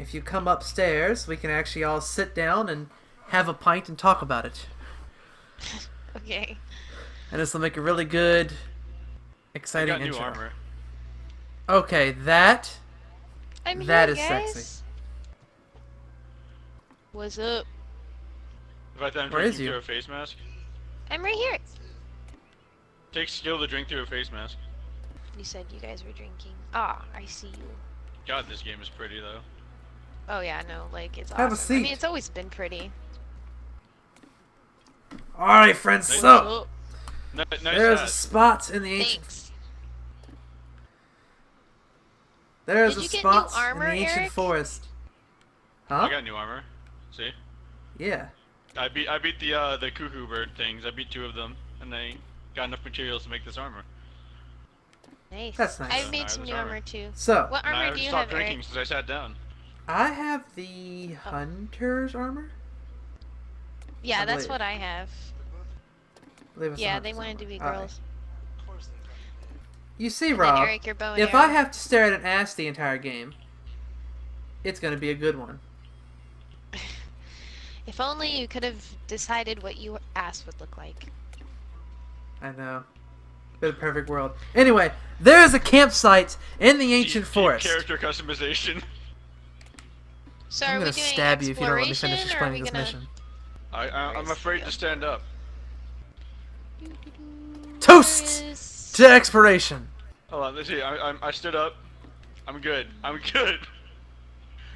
if you come upstairs, we can actually all sit down and have a pint and talk about it. Okay. And this will make a really good, I exciting got new intro. armor. Okay, that I'm That here, is guys. sexy. What's up? If I time Where is drinking you? through a face mask. I'm right here. Takes skill to drink through a face mask. You said you guys were drinking. Ah, I see you. God, this game is pretty though. Oh yeah, no, like it's awesome. Have a I seat. mean, it's always been pretty. Alright, friends, What's so up? Nice there's a hat. spot in the ancient Thanks. There's Did a you get spot new armor, in the ancient Eric? forest. I Huh? got new armor. See? Yeah. I beat the cuckoo bird things. I beat 2 of them, and I got enough materials to make this armor. Nice. That's nice. I've made Alright, some this new armor. armor too. So, What And armor I do you stopped have, drinking Eric? since I sat down. I have the Oh. hunter's armor. Yeah, I that's believe. what I have. I believe it's the Yeah, they hunter's wanted armor. to be Alright. girls. You see, And then Rob, Eric, your bow and if arrow. I have to stare at an ass the entire game, it's gonna be a good one. If only you could have decided what your ass would look like. I know. Been a perfect world. Anyway, there is a campsite in the ancient Deep forest. character customization. So I'm are gonna we doing stab you if you don't let me exploration, finish or are explaining we this gonna... mission. I'm afraid to stand up. Toast Where is- to exploration. Hold on, let's see. I stood up. I'm good. I'm good.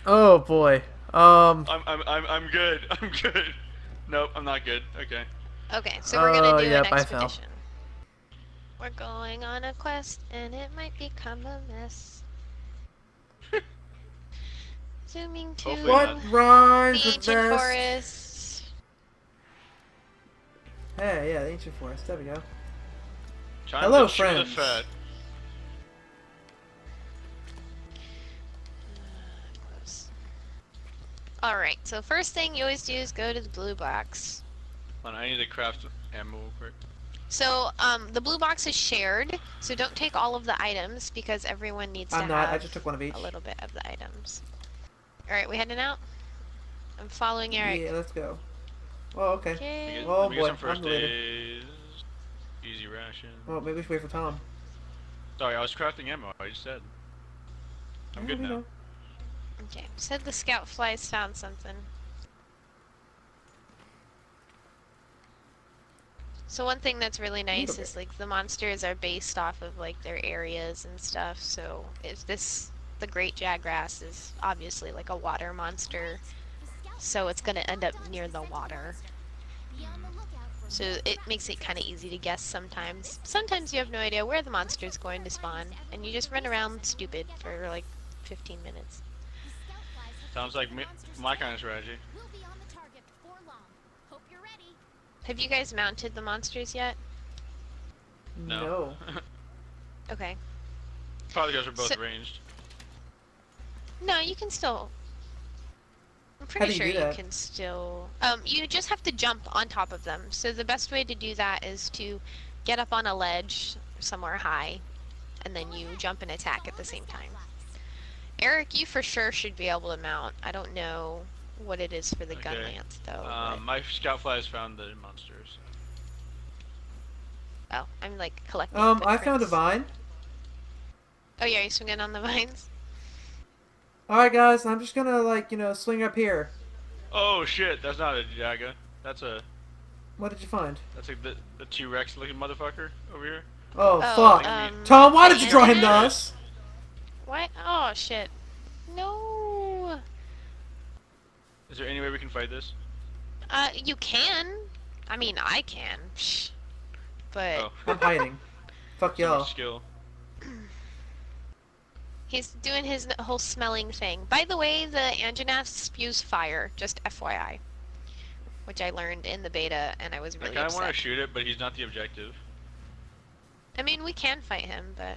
Oh boy. I'm good. I'm good. Nope, I'm not good. Okay. Okay, so we're gonna do yep, an I fell. expedition. We're going on a quest, and it might become a mess. Zooming to Hopefully What not. the rhymes with ancient best? forest. Hey, yeah, the ancient forest. There we go. Time Hello, to chew the friends. fat. Close. Alright, so first thing you always do is go to the blue box. Hold on, I need to craft ammo real quick. So, the blue box is shared, so don't take all of the items because everyone needs I'm to not. have I just took one of each. a little bit of the items. Alright, we heading out? I'm following Eric. Yeah, let's go. Oh, okay. Okay. Oh, Let me get boy, some first I'm deleted. aids. Easy ration. Well, maybe we should wait for Tom. Sorry, I was crafting ammo. I just said. I'm good You now. know. Okay, said the scout flies found something. So one thing that's really nice is like the monsters are based off of like their areas and stuff. So if the Great Jaggrass is obviously like a water monster, so it's gonna end up near the water. So it makes it kind of easy to guess sometimes. Sometimes you have no idea where the monster is going to spawn, and you just run around stupid for like 15 minutes. Sounds like my kind of strategy. Have you guys mounted the monsters yet? No. Okay. Probably because we're both So- ranged. No, you can still. I'm How pretty do you sure do you that? can still. You just have to jump on top of them. So the best way to do that is to get up on a ledge somewhere high, and then you jump and attack at the same time. Eric, you for sure should be able to mount. I don't know what it is for the gun Okay. lance though. But... My scout flies found the monsters. Oh, I'm like collecting. I found a footprints. vine. Oh yeah, you swinging on the vines? Alright, guys, I'm just gonna, like, swing up here. Oh shit, that's not a Jaga. That's a What did you find? the T-Rex looking motherfucker over here. Oh, Oh, fuck. Tom, why the did you draw him to antenna? us? What? Oh shit. No. Is there any way we can fight this? You can. I mean, I can. Psh. But Oh, I'm hiding. Fuck too much y'all. skill. he's doing his whole smelling thing. By the way, the Anjanath spews fire, just FYI. Which I learned in the beta, and I was I really kind of want to upset. shoot it, but he's not the objective. I mean, we can fight him, but...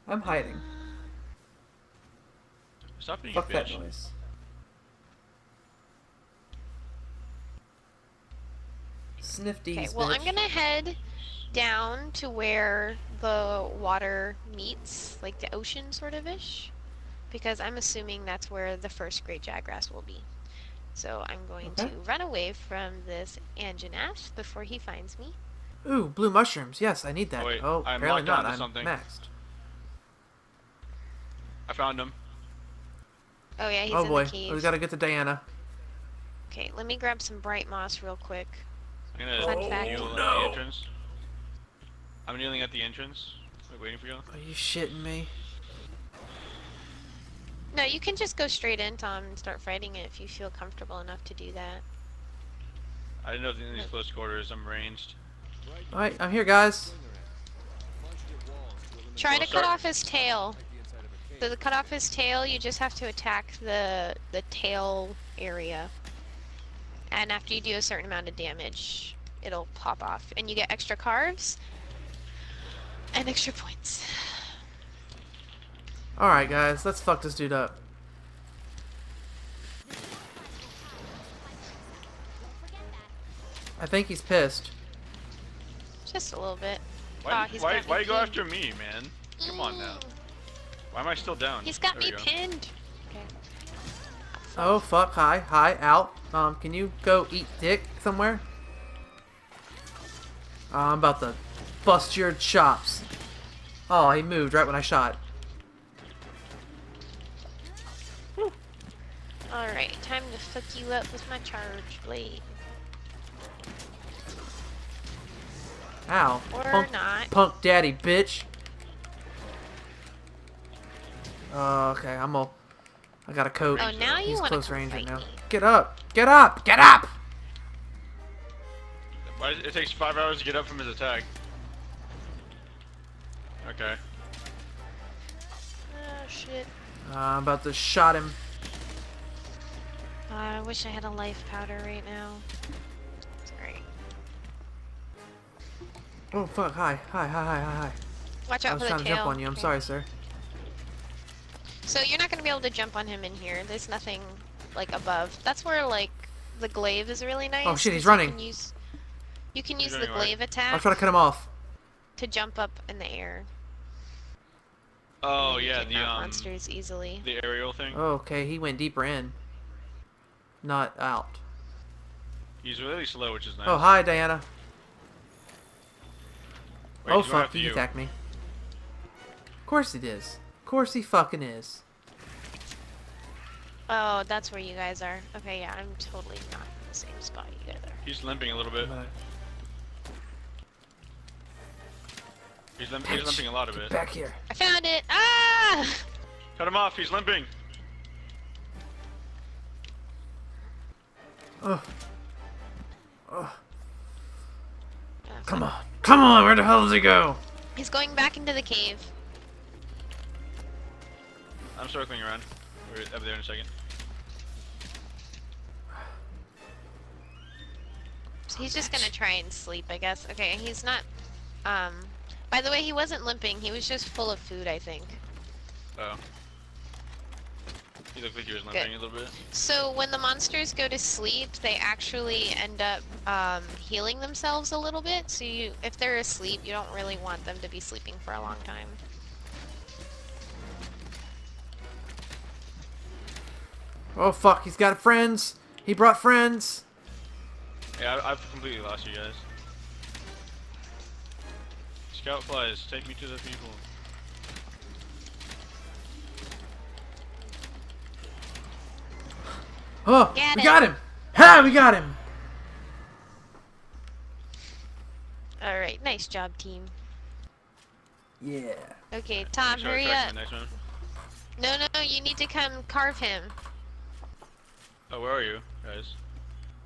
I'm hiding. Stop being Fuck a that bitch. noise. Snifties, Okay, well, bitch. I'm gonna head down to where the water meets, like the ocean sort of ish. because I'm assuming that's where the first great Jagras will be. So I'm going Okay. to run away from this Anjanath before he finds me. Ooh, blue mushrooms. Yes, I need that. Oh, wait, Oh, I'm apparently locked not. onto I'm something. maxed. I found him. Oh yeah, he's Oh in boy, the cave. we gotta get to Diana. Okay, let me grab some bright moss real quick. I'm gonna Fun fact. kneel at the entrance. I'm kneeling at the entrance. Like, waiting for you. Are you shitting me? No, you can just go straight in, Tom, and start fighting it if you feel comfortable enough to do that. I didn't know if in these close quarters I'm ranged. Alright, I'm here, guys. Try to start- cut off his tail. So to cut off his tail, you just have to attack the tail area. And after you do a certain amount of damage, it'll pop off. And you get extra carves and extra points. Alright, guys, let's fuck this dude up. I think he's pissed. Just a little bit. Why, Oh, he's why, got me why you go pinned. after me, man? Come on now. Why am I still down? He's got There we me go. pinned. Okay. Oh, fuck. Hi, out. Can you go eat dick somewhere? I'm about to bust your chops. Oh, he moved right when I shot. Alright, time to fuck you up with my charge blade. Ow. Or not. Punk daddy, bitch. Okay, I got a coat. Oh, now you He's want to close come range right fight now. me. Get up! Get up! Get up! Why, it takes 5 hours to get up from his attack. Okay. Oh, shit. I'm about to shot him. I wish I had a life powder right now. Sorry. Oh, fuck. Hi. Watch I out was for trying the to tail. jump on you. I'm Okay. sorry, sir. So you're not gonna be able to jump on him in here. There's nothing like above. That's where like the glaive is really nice. Oh, shit, he's 'cause running. You can use the running away. glaive I'll attack try to cut him off. to jump up in the air. Oh and you yeah, take out monsters easily. the aerial thing. Okay, he went deeper in. Not out. He's really slow, which is nice. Oh, hi, Diana. Wait, Oh, he's going fuck. after He you. attacked me. Of course he is. Of course he fucking is. Oh, that's where you guys are. Okay, yeah, I'm totally not in the same spot you guys are. He's limping a little bit. He's Bitch, limping a lot of get it. back here. I found it! Ah! Cut him off. He's limping. Oh. Oh. Ah, Come on. Come on. Where the hell does he go? He's going back into the cave. I'm circling around. We're over there in a second. So he's just gonna try and sleep, I guess. Okay, he's not, by the way, he wasn't limping, he was just full of food, I think. Oh. He looked like he was limping a little bit. So when the monsters go to sleep, they actually end up, healing themselves a little bit, so if they're asleep, you don't really want them to be sleeping for a long time. Oh, fuck. He's got friends. He brought friends. Yeah, I've completely lost you guys. Scout flies, take me to the people. Oh, Get we it. got him. Ha, we got him. Alright, nice job, team. Yeah. Okay, Tom, Should I hurry attack up. the next one? No, you need to come carve him. Oh, where are you, guys?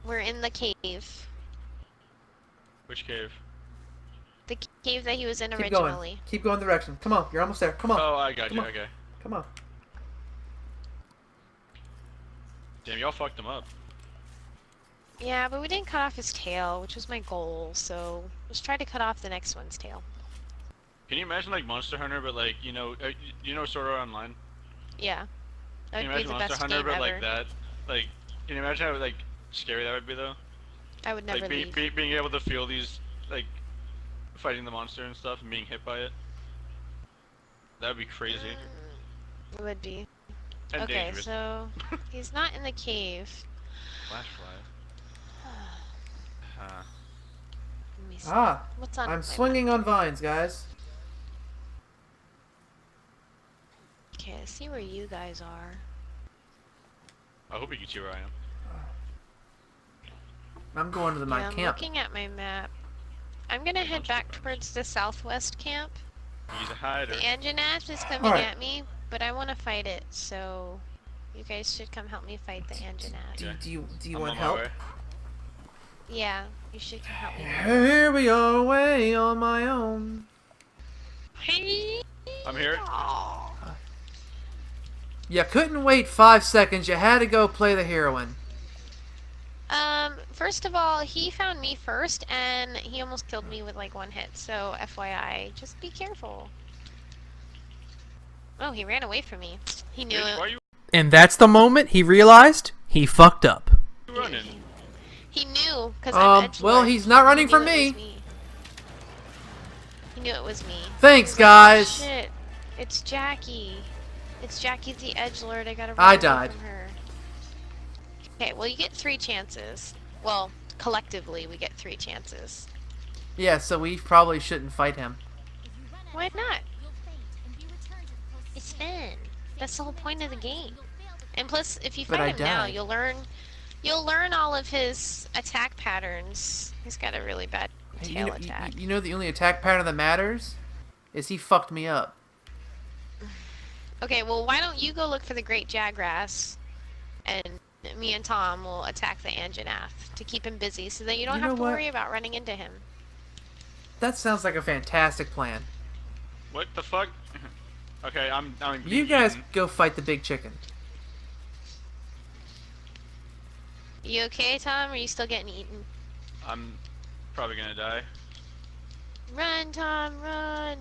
We're in the cave. Which cave? The cave that he was in Keep originally. going. Keep going direction. Come on. You're almost there. Come on. Oh, I got Come you. on. Okay. Come on. Damn, y'all fucked him up. Yeah, but we didn't cut off his tail, which was my goal, so let's try to cut off the next one's tail. Can you imagine like Monster Hunter, but like you know Sword Art Online? Yeah. That Can you would be imagine the Monster best Hunter, game but ever. like that? Like, can you imagine how like scary that would be though? I would never Like leave. being able to feel these like fighting the monster and stuff and being hit by it. That would be crazy. It would be. And Okay, dangerous. so he's not in the cave. Flashlight. Let me see. Ah, What's on I'm my swinging map? on vines, guys. Okay, I see where you guys are. I hope you can see where I am. I'm going to my Yeah, I'm camp. looking at my map. I'm gonna head back towards the southwest camp. He's a hider. The Anjanath is coming Alright. at me, but I want to fight it, so you guys should come help me fight the Anjanath. Okay. Do you I'm want on my help? way. Yeah, you should come help me. Here we are, away on my own. Hey! I'm here. Aw. You couldn't wait 5 seconds. You had to go play the heroine. First of all, he found me first, and he almost killed me with like one hit, so FYI, just be careful. Oh, he ran away from me. He knew Bitch, it. why are you And that's the moment he realized he fucked up. running? He knew, because I'm edgelord. Well, he's not running He from knew it me. was me. He knew it was me. Thanks, He's like, guys. Shit, it's Jackie. It's Jackie the edgelord. I gotta run I away died. from her. Okay, well you get 3 chances. Well, collectively we get 3 chances. Yeah, so we probably shouldn't fight him. Why not? It's fun. That's the whole point of the game. And plus, if you But I fight him now, died. you'll learn all of his attack patterns. He's got a really bad Hey, tail attack. you know the only attack pattern that matters is he fucked me up. Okay, well, why don't you go look for the Great Jagras, and me and Tom will attack the Anjanath to keep him busy, so that you don't You know have to what? worry about running into him. That sounds like a fantastic plan. What the fuck? Okay, I'm You being guys eaten. go fight the big chicken. You okay, Tom? Or are you still getting eaten? I'm probably gonna die. Run, Tom, run!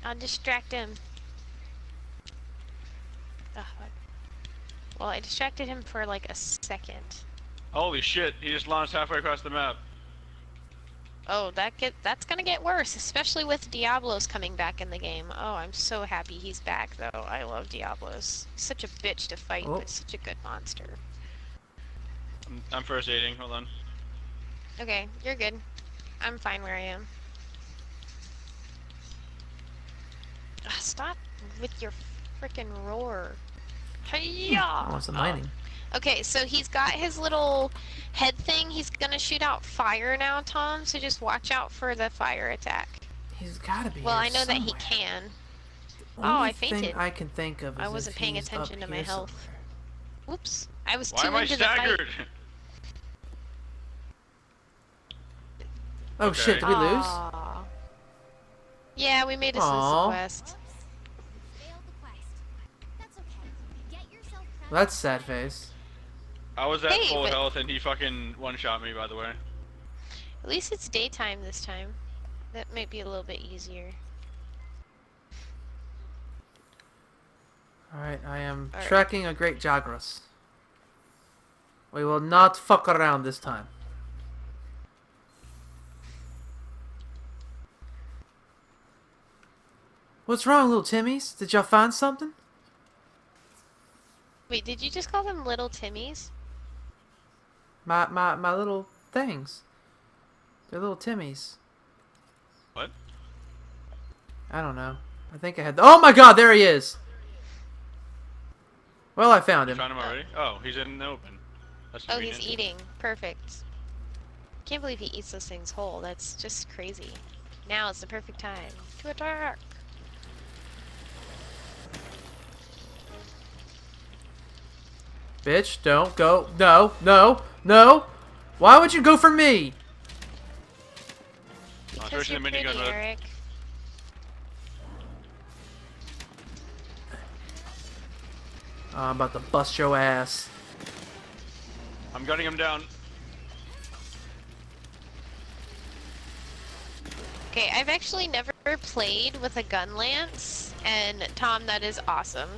I'll distract him. Ugh, fuck. Well, I distracted him for like a second. Holy shit, he just launched halfway across the map. Oh, that's gonna get worse, especially with Diablos coming back in the game. Oh, I'm so happy he's back, though. I love Diablos. He's such a bitch to fight, Oh. but such a good monster. I'm first aiding, hold on. Okay, you're good. I'm fine where I am. Ugh, stop with your frickin' roar. I Hiya! want some mining. Okay, so he's got his little head thing. He's gonna shoot out fire now, Tom, so just watch out for the fire attack. He's gotta be. Well, here I know that he somewhere. can. The Oh, only I fainted. thing I can think of is I wasn't if paying he's attention up to my here health. somewhere. Whoops. I was Why too am I into the fight. staggered? Oh Okay. shit! Did we lose? Aw. Yeah, we made a Aw. quest. That's sad face. I was at Hey, full but- health and he fucking one-shot me, by the way. At least it's daytime this time. That might be a little bit easier. All right, I am All right. tracking a great Jagras. We will not fuck around this time. What's wrong, little Timmies? Did y'all find something? Wait, did you just call them little Timmies? My little things. They're little Timmies. What? I don't know. I think I had. Oh my God! There he is. Well, I found You him. found him already? Oh, he's in the open. That's Oh, convenient. he's eating. Perfect. Can't believe he eats those things whole. That's just crazy. Now is the perfect time to attack. Bitch, don't go. No, no, no. Why would you go for me? Because searching you're the minigun pretty, mode. Eric. I'm about to bust your ass. I'm gunning him down. Okay, I've actually never played with a gun lance, and Tom, that is awesome.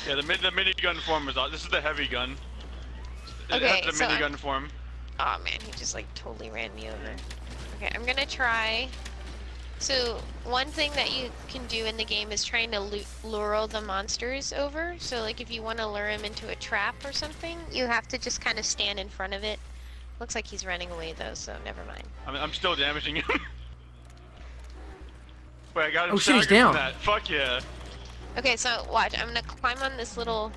Yeah, the minigun form is this is the heavy gun. It Okay, has the so minigun form. Oh man, he just like totally ran me over. Okay, I'm gonna try So one thing that you can do in the game is trying to lure the monsters over. So like if you want to lure him into a trap or something, you have to just kind of stand in front of it. Looks like he's running away though, so never mind. I'm still damaging him. Wait, I got him Oh shit, he's staggered down. from that. Fuck yeah. Okay, so watch. I'm gonna climb on this little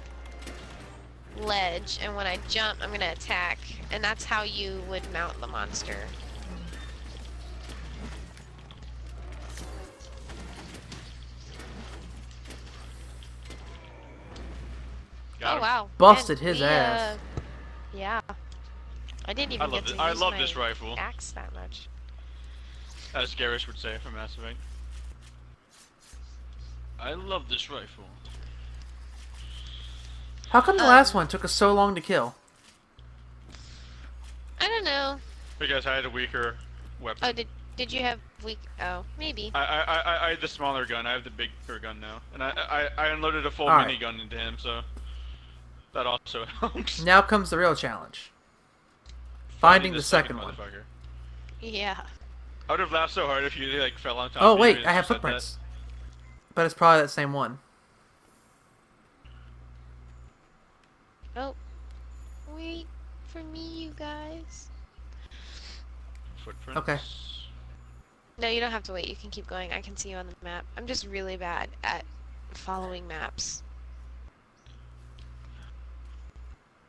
ledge, and when I jump, I'm gonna attack, and that's how you would mount the monster. Got Oh him. wow. Busted Man, his we, ass. Yeah. I didn't even get to use I love my this rifle. axe that much. As Garish would say from Mass Effect. I love this rifle. How come the last one took us so long to kill? I don't know. Because I had a weaker weapon. Oh, did you have weak? Oh, maybe. I had the smaller gun. I have the bigger gun now, and I unloaded a full Alright. minigun into him, so that also helps. Now comes the real challenge. Finding the second one. motherfucker. Yeah. I would have laughed so hard if you like fell on top. Oh of me wait, and I have just said footprints. But it's probably that same one. Oh. Wait for me, you guys. that. Footprints. Okay. No, you don't have to wait. You can keep going. I can see you on the map. I'm just really bad at following maps.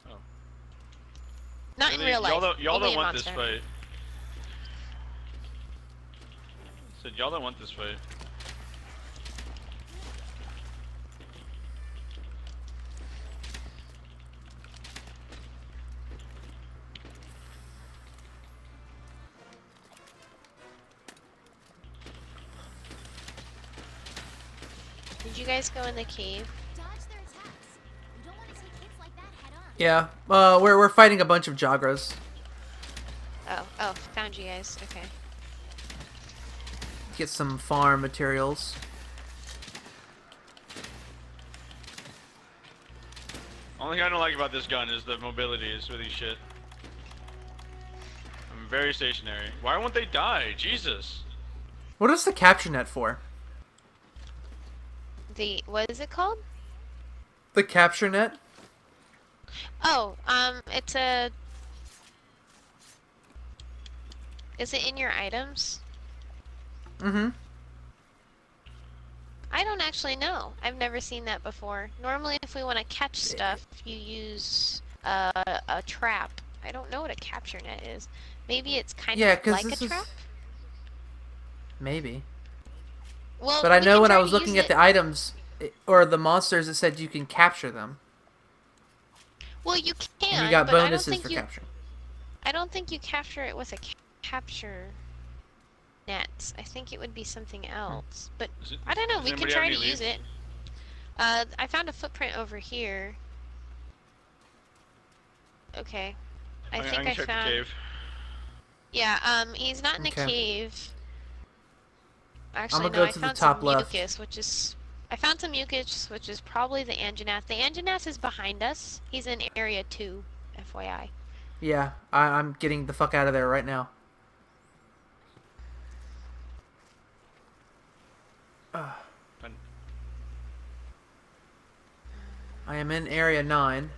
Oh. Not in Really? real life. Y'all Only don't in want Monster this Hunter. fight. Said y'all don't want this fight. Did you guys go in the cave? Dodge their attacks. You don't want to take hits like that head on. Yeah. We're fighting a bunch of Jagras. Oh, found you guys. Okay. Get some farm materials. Only thing I don't like about this gun is the mobility is really shit. I'm very stationary. Why won't they die? Jesus. What is the capture net for? What is it called? The capture net? Oh, it's a. Is it in your items? Mm-hmm. I don't actually know. I've never seen that before. Normally, if we want to catch stuff, you use a trap. I don't know what a capture net is. Maybe it's kind Yeah, of 'cause like this a is- trap? Maybe. Well, But I we know can when I try was to looking use at the items, or the monsters, it said you can capture them. Well, you And can, you got but I don't bonuses think for you. capturing. I don't think you capture it with a capture net. I think it would be something else. But I don't know. Does We can anybody have try to any use leads? it. I found a footprint over here. Okay. I I'm think gonna I check found. the cave. Yeah. He's not in Okay. a cave. Actually, I'ma no. go I to the found top some left. mucus, which is. I found some mucus, which is probably the Anjanath. The Anjanath is behind us. He's in area 2, FYI. Yeah, I'm getting the fuck out of there right now. Fun. I am in area 9.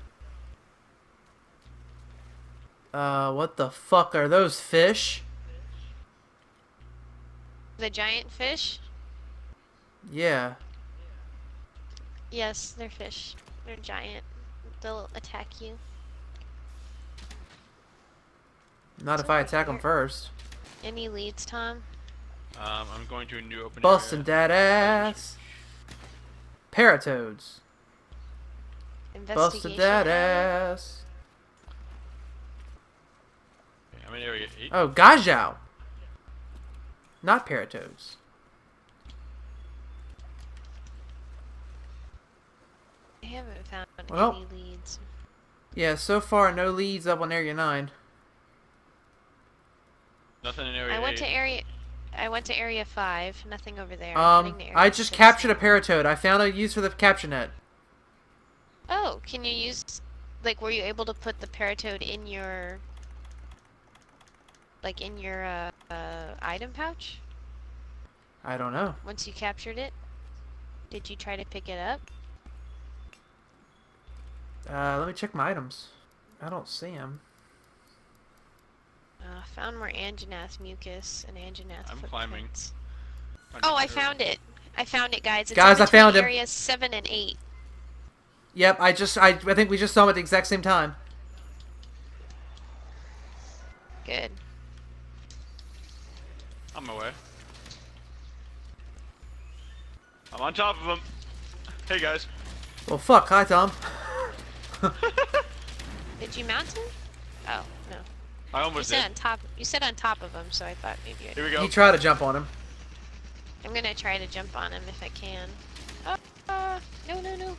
What the fuck are those fish? The giant fish? Yeah. Yes, they're fish. They're giant. They'll attack you. Not It's if I over attack them here. first. Any leads, Tom? I'm going to a new open Busting area. that ass. Paratoads. Investigation. Busted that ass. Okay, I'm in area 8. Oh, Gajao. Not paratoads. I haven't found Well. any leads. Yeah, so far no leads up on area 9. Nothing in area I went 8. to area 5. Nothing over there. I'm heading to area I just 6 captured a now. paratoad. I found a use for the capture net. Oh, can you use like were you able to put the paratoad in your item pouch? I don't know. Once you captured it? Did you try to pick it up? Let me check my items. I don't see him. Found more Anjanath mucus and Anjanath I'm climbing. footprints. Oh, I found it. I found it, guys. It's Guys, in I found between him. areas 7 and 8. Yep, I think we just saw him at the exact same time. Good. On my way. I'm on top of him. Hey guys. Well, fuck. Hi, Tom. Did you mount him? Oh, no. I You almost said did. on top. You said on top of him, so I thought maybe Here I. we go. You try to jump on him. I'm gonna try to jump on him if I can. No, no, no.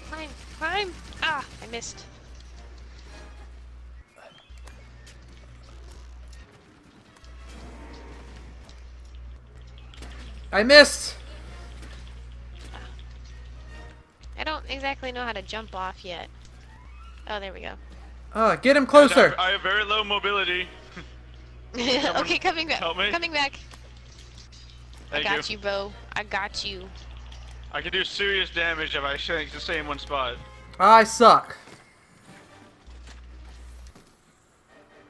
Climb, climb. Ah, I missed. I missed. I don't exactly know how to jump off yet. Oh, there we go. Get him closer. I have very low mobility. Okay, coming back. help me? Coming back. Thank I got you, Bo. I got you. I can do serious damage if I shank to stay in one spot. I suck.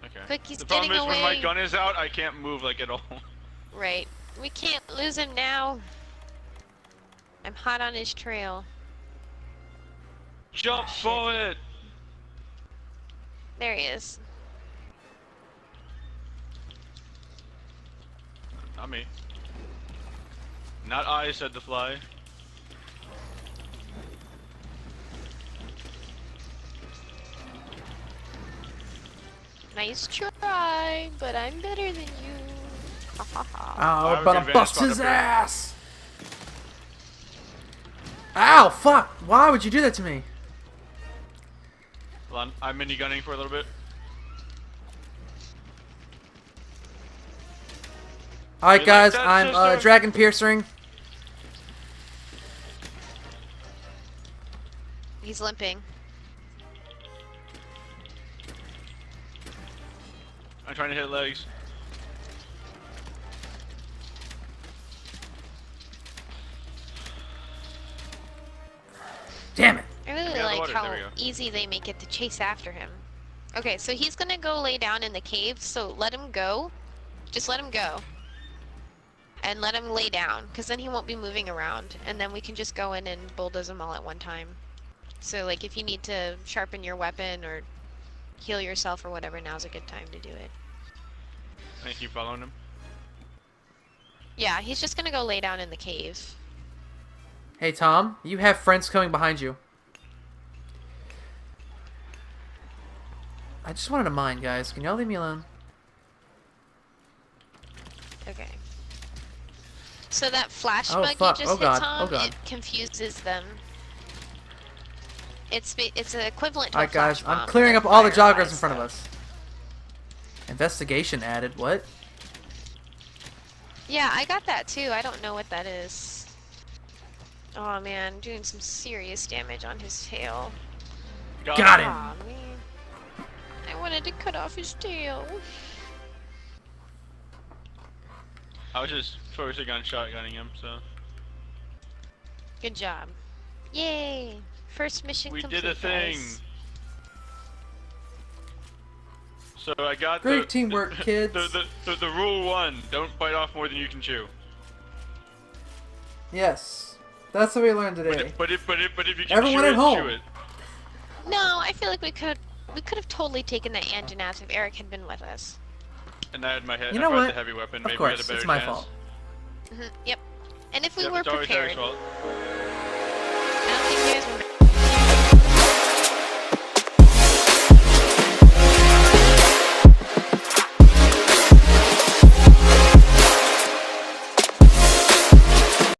Okay. Quick, he's The problem getting is when my away. gun is out, I can't move like at all. Right. We can't lose him now. I'm hot on his trail. Jump shit. for it. There he is. Not me. Not I said to fly. Nice try, but I'm better than you. Ha ha ha. Oh, I we're have about a to good bust advantage his spot up here. ass. Ow, fuck. Why would you do that to me? Hold on, I'm mini gunning for a little bit. Alright, You like guys, that, I'm sister? dragon piercing. He's limping. I'm trying to hit legs. Damn it. I really Get me out of the like water, how there we go. easy they make it to chase after him. Okay, so he's gonna go lay down in the cave, so let him go. Just let him go. And let him lay down, because then he won't be moving around. And then we can just go in and bulldoze them all at one time. So, like, if you need to sharpen your weapon or heal yourself or whatever, now's a good time to do it. And I keep following him. Yeah, he's just gonna go lay down in the cave. Hey, Tom, you have friends coming behind you. I just wanted to mine, guys. Can y'all leave me alone? Okay. So that flash Oh, bug fuck. you just Oh, God. hit, Tom, Oh, God. it confuses them. It's an equivalent to Alright, a guys, flash bomb, I'm clearing but up all the joggers fire-wise, in front of though. us. Investigation added. What? Yeah, I got that too. I don't know what that is. Oh man, doing some serious damage on his tail. Got him. Aw, man. I wanted to cut off his tail. I was just focusing on shotgunning him, so. Good job. Yay! First mission We complete, did a thing. guys. So I got Great teamwork, kids. The rule 1, don't bite off more than you can chew. Yes. That's what we learned But today. if you can Everyone chew at it, home. chew it. No, I feel like we could have totally taken the Anjanath if Eric had been with us. And I had my head. You know I brought what? the heavy weapon. Of Maybe we had a course, better it's my chance. fault. Yep. And if we Yep, were it's always Eric's prepared, fault. I don't think you guys were